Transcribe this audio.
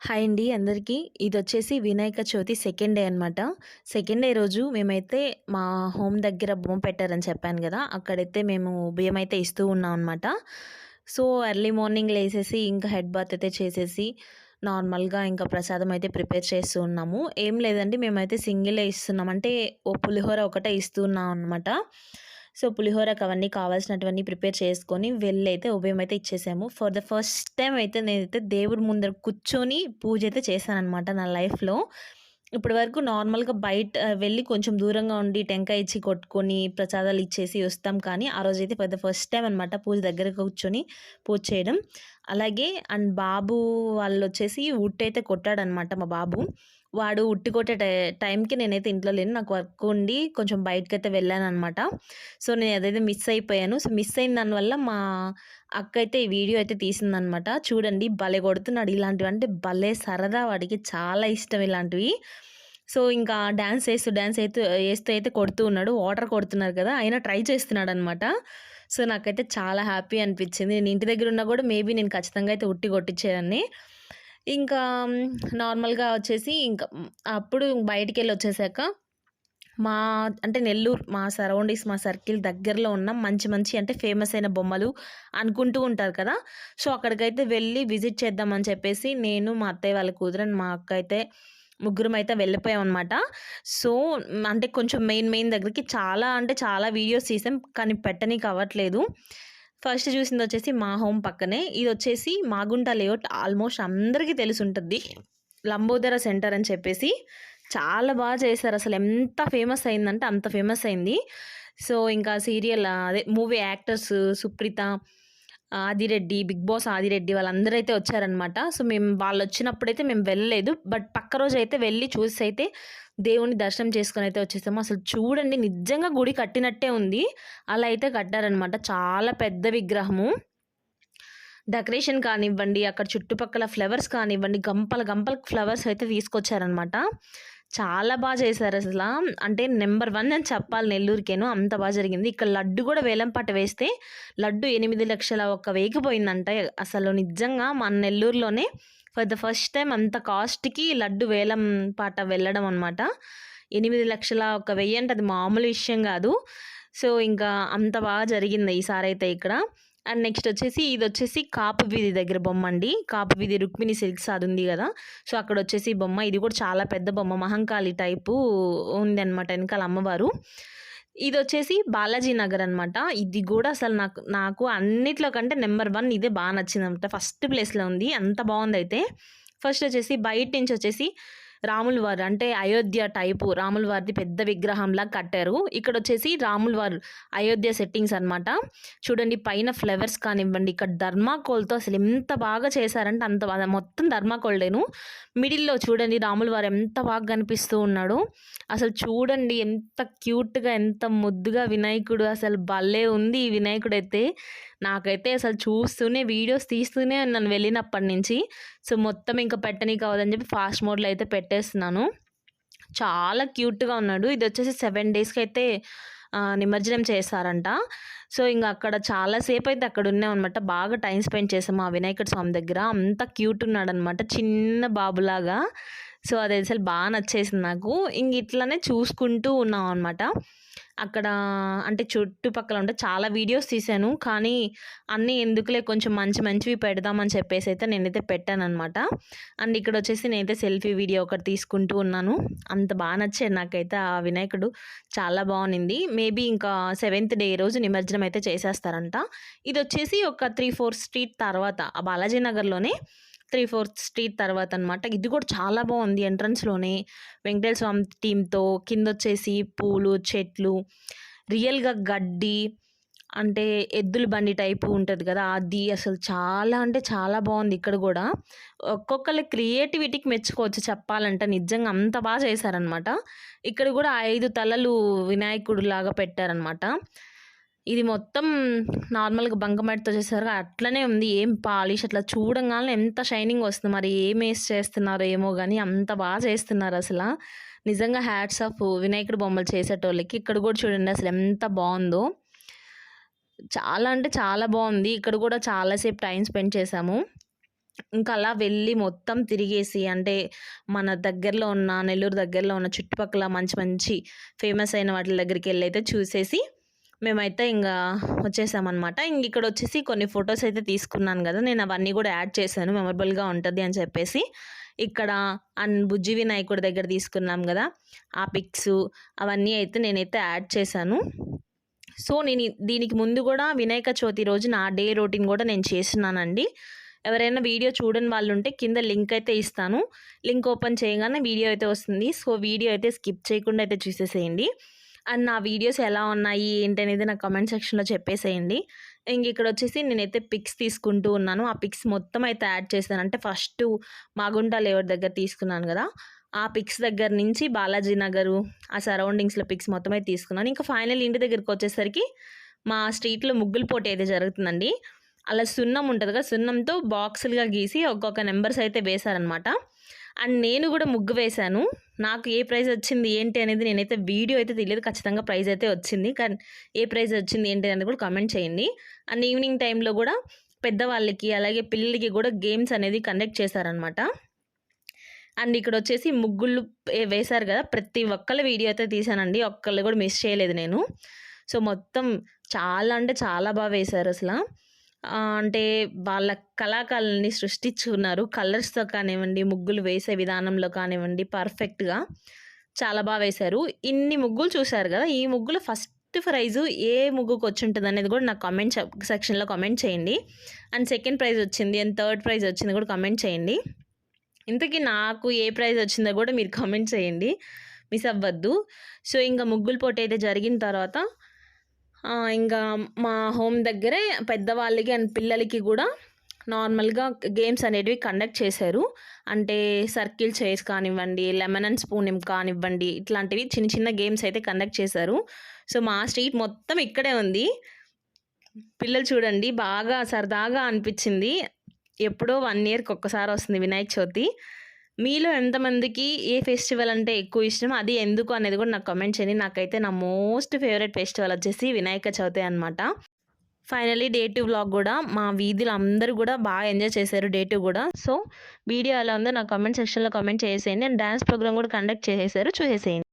Hi అండి అందరికీ. ఇదొచ్చేసి Vinayaka Chavithi second day అనమాట. సెకండ్ డే రోజు మేమైతే మా హోమ్ దగ్గర బొమ్మ పెట్టారని చెప్పాను గదా! అక్కడైతే మేము బియ్యమైతే ఇస్తూ ఉన్నాం అనమాట. సో, ఎర్లీ మార్నింగ్ లేసేసి ఇంకా హెడ్ బాత్ అయితే చేసేసి, నార్మల్‌గా ఇంకా ప్రసాదం అయితే ప్రిపేర్ చేస్తూ ఉన్నాము. ఏం లేదండి మేమైతే సింగిలే ఇస్తున్నాం. అంటే ఓ పులిహోర ఒకటే ఇస్తూ ఉన్నాం అనమాట. సో, పులిహోరకి అవన్నీ కావాల్సినటువన్నీ ప్రిపేర్ చేసుకొని వెళ్ళైతే ఉభయం అయితే ఇచ్చేసాము. ఫర్ ద ఫస్ట్ టైమ్ అయితే నేనైతే దేవుడి ముందర కూర్చొని పూజ అయితే చేశాననమాట నా లైఫ్‌లో. ఇప్పటి వరకు నార్మల్‌గా బయట వెళ్ళి కొంచెం దూరంగా ఉండి టెంకాయ ఇచ్చి కొట్టుకొని ప్రసాదాలు ఇచ్చేసి వస్తాం. కానీ ఆ రోజైతే ఫర్ ద ఫస్ట్ టైమ్ అనమాట పూజ దగ్గర కూర్చొని పూజ చేయడం. అలాగే బాబు వాళ్ళొచ్చేసి ఉట్టయితే కొట్టాడనమాట మా బాబు. వాడు ఉట్టి కొట్టే టైంకి నేనైతే ఇంట్లో లేను. నాకు వర్క్ ఉండి కొంచెం బయటకైతే వెళ్ళాననమాట. సో, నేను అదైతే మిస్ అయిపోయాను. సో, మిస్ అయిన దానివల్ల మా అక్క అయితే ఈ వీడియో అయితే తీసిందనమాట. చూడండి భలే కొడుతున్నాడు. ఇలాంటివంటే భలే సరదా వాడికి. చాలా ఇష్టం ఇలాంటివి. సో, ఇంకా డాన్స్ ఏస్తూ అయితే కొడుతూ ఉన్నాడు. వాటర్ కొడుతున్నారు కదా! అయినా ట్రై చేస్తున్నాడనమాట. సో, నాకైతే చాలా హ్యాపీ అనిపిచ్చింది. నేను ఇంటి దగ్గరున్నా గూడా మేబీ నేను ఖచ్చితంగా అయితే ఉట్టి కొట్టిచ్చేదాన్ని. ఇంకా నార్మల్‌గా వచ్చేసి అప్పుడు బయటికెళ్ళొచ్చేసాక మా అంటే నెల్లూరు మా సరౌండింగ్స్ మా సర్కిల్ దగ్గరలో ఉన్న మంచి మంచి అంటే ఫేమస్ అయిన బొమ్మలు అనుకుంటూ ఉంటారు కదా! సో, అక్కడికైతే వెళ్ళి విజిట్ చేద్దామని చెప్పేసి నేను, మా అత్తయ్య వాళ్ళ కూతురు అండ్ మా అక్క అయితే ముగ్గురమైతే వెళ్ళిపోయామనమాట. సో, అంటే కొంచెం మెయిన్ దగ్గరికి చాలా అంటే చాలా వీడియోస్ తీసాం. కానీ పెట్టనీకి అవ్వట్లేదు. ఫస్ట్ చూసిందొచ్చేసి మా హోమ్ పక్కనే. ఇదొచ్చేసి మాగుంట లేఅవుట్ ఆల్మోస్ట్ అందరికీ తెలిసుంటది. లంబోదర సెంటర్ అని చెప్పేసి చాలా చేశారసలు. ఎంత ఫేమస్ అయిందంటే అంత ఫేమస్ అయింది. సో, ఇంకా సీరియల్ అదే movie actors Supritha, Adireddy, 'Bigg Boss' Adireddy వాళ్ళందరూ అయితే వచ్చారనమాట. సో, వాళ్ళొచ్చినప్పుడైతే మేము వెళ్ళలేదు. బట్ పక్క రోజైతే వెళ్ళి చూసైతే దేవుడిని దర్శనం చేసుకొనైతే వచ్చేసాము. అసలు చూడండి నిజంగా గుడి కట్టినట్టే ఉంది. అలా అయితే కట్టారనమాట. చాలా పెద్ద విగ్రహము. డెకరేషన్ కానివ్వండి, అక్కడ చుట్టుపక్కల ఫ్లవర్స్ కానివ్వండి, గంపలు ఫ్లవర్స్ అయితే తీసుకొచ్చారనమాట. చాలా చేశారసల. అంటే నంబర్ 1 అని చెప్పాలి నెల్లూరుకేను. అంత జరిగింది. ఇక్కడ లడ్డు గూడా వేలం పాట వేస్తే లడ్డు 8,01,000 పోయిందంట. అసలు నిజంగా మన నెల్లూరులోనే ఫర్ ద ఫస్ట్ టైమ్ అంత కాస్ట్‌కి లడ్డు వేలం పాట వెళ్ళడం అనమాట. 8,01,000 అంటే అది మామూలు విషయం గాదు. సో, ఇంకా అంత జరిగింది ఈసారైతే ఇక్కడ. అండ్ నెక్స్ట్ వచ్చేసి ఇదొచ్చేసి కాపు వీధి దగ్గర బొమ్మండి. కాపు వీధి రుక్మిణి సిల్క్స్ అదుంది గదా! సో, అక్కడొచ్చేసి బొమ్మ. ఇది కూడా చాలా పెద్ద బొమ్మ. మహంకాళి టైపు ఉందనమాట ఎనకాల అమ్మవారు. ఇదొచ్చేసి బాలాజీ నగర్ అనమాట. ఇది గూడా అసలు నాకు అన్నిట్లో కంటే నంబర్ 1 ఇదే నచ్చిందనమాట. ఫస్ట్ ప్లేస్‌లో ఉంది. అంత బావుందయితే. ఫస్ట్ వచ్చేసి బయట నుంచొచ్చేసి రాముల వారు అంటే అయోధ్య టైపు రాముల వారిది పెద్ద విగ్రహంలా కట్టారు. ఇక్కడొచ్చేసి రాముల వారు అయోధ్య సెట్టింగ్స్ అనమాట. చూడండి పైన ఫ్లవర్స్ కానివ్వండి, ఇక్కడ థర్మాకోల్‌తో అసలు ఎంత చేశారంటే అంత మొత్తం థర్మాకోల్‌డేను. మిడిల్‌లో చూడండి రాముల వారు ఎంత కనిపిస్తూ ఉన్నాడో. అసలు చూడండి ఎంత క్యూట్‌గా, ఎంత ముద్దుగా వినాయకుడు అసలు భలే ఉంది ఈ వినాయకుడైతే. నాకైతే అసలు చూస్తూనే వీడియోస్ తీస్తూనే ఉన్నాను వెళ్ళినప్పటి నుంచి. సో, మొత్తం ఇంక పెట్టనీకి అవ్వదని చెప్పి ఫాస్ట్ మోడ్‌లో అయితే పెట్టేస్తున్నాను. చాలా క్యూట్‌గా ఉన్నాడు. ఇదొచ్చేసి 7 డేస్‌కైతే నిమజ్జనం చేశారంట. సో, ఇంగ అక్కడ చాలా సేపయితే అక్కడున్నామనమాట. బాగా టైమ్ స్పెండ్ చేసాము ఆ వినాయకుడి స్వామి దగ్గర. అంత క్యూట్ ఉన్నాడనమాట. చిన్న బాబులాగా. సో, అదసలు నచ్చేసింది నాకు. ఇట్లనే చూసుకుంటూ ఉన్నామనమాట. అక్కడ అంటే చుట్టుపక్కల ఉంటే చాలా వీడియోస్ తీశాను. కానీ అన్నీ ఎందుకులే కొంచెం మంచివి పెడదామని చెప్పేసైతే నేనైతే పెట్టాననమాట. అండ్ ఇక్కడొచ్చేసి నేనైతే సెల్ఫీ వీడియో ఒకటి తీసుకుంటూ ఉన్నాను. అంత నచ్చాడు నాకైతే ఆ వినాయకుడు. చాలా బావున్నింది. మేబీ ఇంకా 7th డే రోజు నిమజ్జనం అయితే చేసేస్తారంట. ఇదొచ్చేసి ఒక 3, 4 స్ట్రీట్ తర్వాత ఆ బాలాజీ నగర్‌లోనే 3, 4 స్ట్రీట్ తర్వాతనమాట. ఇది కూడా చాలా బావుంది. ఎంట్రన్స్‌లోనే వెంకటేశ్వర స్వామి థీమ్‌తో కిందొచ్చేసి పూలు, చెట్లు, రియల్‌గా గడ్డి అంటే ఎద్దుల బండి టైపు ఉంటది గదా! అది అసలు చాలా అంటే చాలా బావుంది ఇక్కడ గూడా. ఒక్కొక్కళ్ళ క్రియేటివిటీకి మెచ్చుకోవచ్చు చెప్పాలంటే. నిజంగా అంత చేశారనమాట. ఇక్కడ గూడా 5 తలలు వినాయకుడిలాగా పెట్టారనమాట. ఇది మొత్తం నార్మల్‌గా బంకమట్టితో చేశారు. అట్లనే ఉంది. ఏం పాలిష్ అట్లా చూడంగానే ఎంత షైనింగ్ వస్తుంది. మరి ఏమేసి చేస్తున్నారో ఏమో గాని అంత చేస్తున్నారసల. నిజంగా హ్యాట్స్ ఆఫ్ వినాయకుడి బొమ్మలు చేసేటోళ్ళకి. ఇక్కడ గూడా చూడండి అసలు ఎంత బావుందో. చాలా అంటే చాలా బావుంది. ఇక్కడ గూడా చాలా సేపు టైమ్ స్పెండ్ చేశాము. ఇంకా అలా వెళ్ళి మొత్తం తిరిగేసి అంటే మన దగ్గరలో ఉన్న నెల్లూరు దగ్గరలో ఉన్న చుట్టుపక్కల మంచి మంచి ఫేమస్ అయిన వాటి దగ్గరికెళ్ళి అయితే చూసేసి మేమైతే ఇంగా వచ్చేసామనమాట. ఇక్కడొచ్చేసి కొన్ని ఫోటోస్ అయితే తీసుకున్నాను గదా! నేను అవన్నీ గూడా యాడ్ చేశాను మెమరబుల్‌గా ఉంటది అని చెప్పేసి. ఇక్కడ బుజ్జి వినాయకుడి దగ్గర తీసుకున్నాం గదా! ఆ పిక్సు అవన్నీ అయితే నేనైతే యాడ్ చేశాను. సో, నేను దీనికి ముందు గూడా వినాయక చవితి రోజు నా డే రొటీన్ గూడా నేను చేసున్నానండి. ఎవరైనా వీడియో చూడని వాళ్ళుంటే కింద లింక్ అయితే ఇస్తాను. లింక్ ఓపెన్ చేయంగానే వీడియో అయితే వస్తుంది. సో, వీడియో అయితే స్కిప్ చేయకుండా అయితే చూసేసేయండి. అండ్ నా వీడియోస్ ఎలా ఉన్నాయి ఏంటనేది నాకు కామెంట్ సెక్షన్‌లో చెప్పేసేయండి. ఇక్కడొచ్చేసి నేనైతే పిక్స్ తీసుకుంటూ ఉన్నాను. ఆ పిక్స్ మొత్తం అయితే యాడ్ చేశాను. అంటే ఫస్టు మాగుంట లేఅవుట్ దగ్గర తీసుకున్నాను గదా! ఆ పిక్స్ దగ్గర నుంచి బాలాజీ నగరు, ఆ సరౌండింగ్స్‌లో పిక్స్ మొత్తం అయితే తీసుకున్నాను. ఇంకా ఫైనల్ ఇంటి దగ్గరికొచ్చేసరికి మా స్ట్రీట్‌లో ముగ్గుల పోటీ అయితే జరుగుతుందండి. అలా సున్నం ఉంటది కదా! సున్నంతో బాక్సులుగా గీసి ఒక్కొక్క నంబర్స్ అయితే వేశారనమాట. అండ్ నేను గూడా ముగ్గు వేశాను. నాకు ఏ ప్రైజ్ వచ్చింది ఏంటి అనేది నేనైతే వీడియో అయితే తీయలేదు. ఖచ్చితంగా ప్రైజ్ అయితే వచ్చింది. కానీ ఏ ప్రైజ్ వచ్చింది ఏంటి అనేది కూడా కామెంట్ చేయండి. అండ్ ఈవినింగ్ టైంలో గూడా పెద్దవాళ్ళకి అలాగే పిల్లలకి గూడా గేమ్స్ అనేది కండక్ట్ చేశారనమాట. అండ్ ఇక్కడొచ్చేసి ముగ్గులు వేశారు గదా! ప్రతి ఒక్కళ్ళ వీడియో అయితే తీశానండి. ఒక్కళ్ళు గూడా మిస్ చేయలేదు నేను. సో, మొత్తం చాలా అంటే చాలా వేశారసల. అంటే వాళ్ళ కళాకారుల్ని సృష్టించుకున్నారు. కలర్స్‌తో కానివ్వండి, ముగ్గులు వేసే విధానంలో కానివ్వండి పర్ఫెక్ట్‌గా చాలా వేశారు. ఇన్ని ముగ్గులు చూసారు గదా! ఈ ముగ్గులో ఫస్ట్ ప్రైజు ఏ ముగ్గుకొచ్చుంటదనేది గూడా నాకు కామెంట్ సెక్షన్‌లో కామెంట్ చేయండి. అండ్ సెకండ్ ప్రైజ్ వచ్చింది అండ్ థర్డ్ ప్రైజ్ వచ్చింది గూడా కామెంట్ చేయండి. ఇంతకీ నాకు ఏ ప్రైజ్ వచ్చిందో గూడా మీరు కామెంట్ చేయండి. మిస్ అవ్వద్దు. సో, ఇంక ముగ్గుల పోటైతే జరిగిన తర్వాత ఇంకా మా హోమ్ దగ్గరే పెద్దవాళ్ళకి అండ్ పిల్లలకి గూడా నార్మల్‌గా గేమ్స్ అనేటివి కండక్ట్ చేశారు. అంటే సర్కిల్ చైర్స్ కానివ్వండి, లెమన్ అండ్ స్పూన్ కానివ్వండి, ఇట్లాంటివి చిన్న చిన్న గేమ్స్ అయితే కండక్ట్ చేశారు. సో, మా స్ట్రీట్ మొత్తం ఇక్కడే ఉంది. పిల్లలు చూడండి బాగా సరదాగా అనిపిచ్చింది. ఎప్పుడో 1 ఇయర్‌కి ఒక్కసారి వస్తుంది వినాయక చవితి. మీలో ఎంతమందికి ఏ ఫెస్టివల్ అంటే ఎక్కువ ఇష్టం? అది ఎందుకు అనేది కూడా నాకు కామెంట్ చేయండి. నాకైతే నా మోస్ట్ ఫేవరెట్ ఫెస్టివల్ వచ్చేసి వినాయక చవితి అనమాట. ఫైనల్లీ డే 2 వ్లాగ్ గూడా మా వీధిలో అందరూ గూడా బాగా ఎంజాయ్ చేశారు డే 2 గూడా. సో, వీడియో ఎలా ఉందో నాకు కామెంట్ సెక్షన్‌లో కామెంట్ చేసేయండి. అండ్ డాన్స్ ప్రోగ్రామ్ గూడా కండక్ట్ చేసేశారు చూసేసేయండి.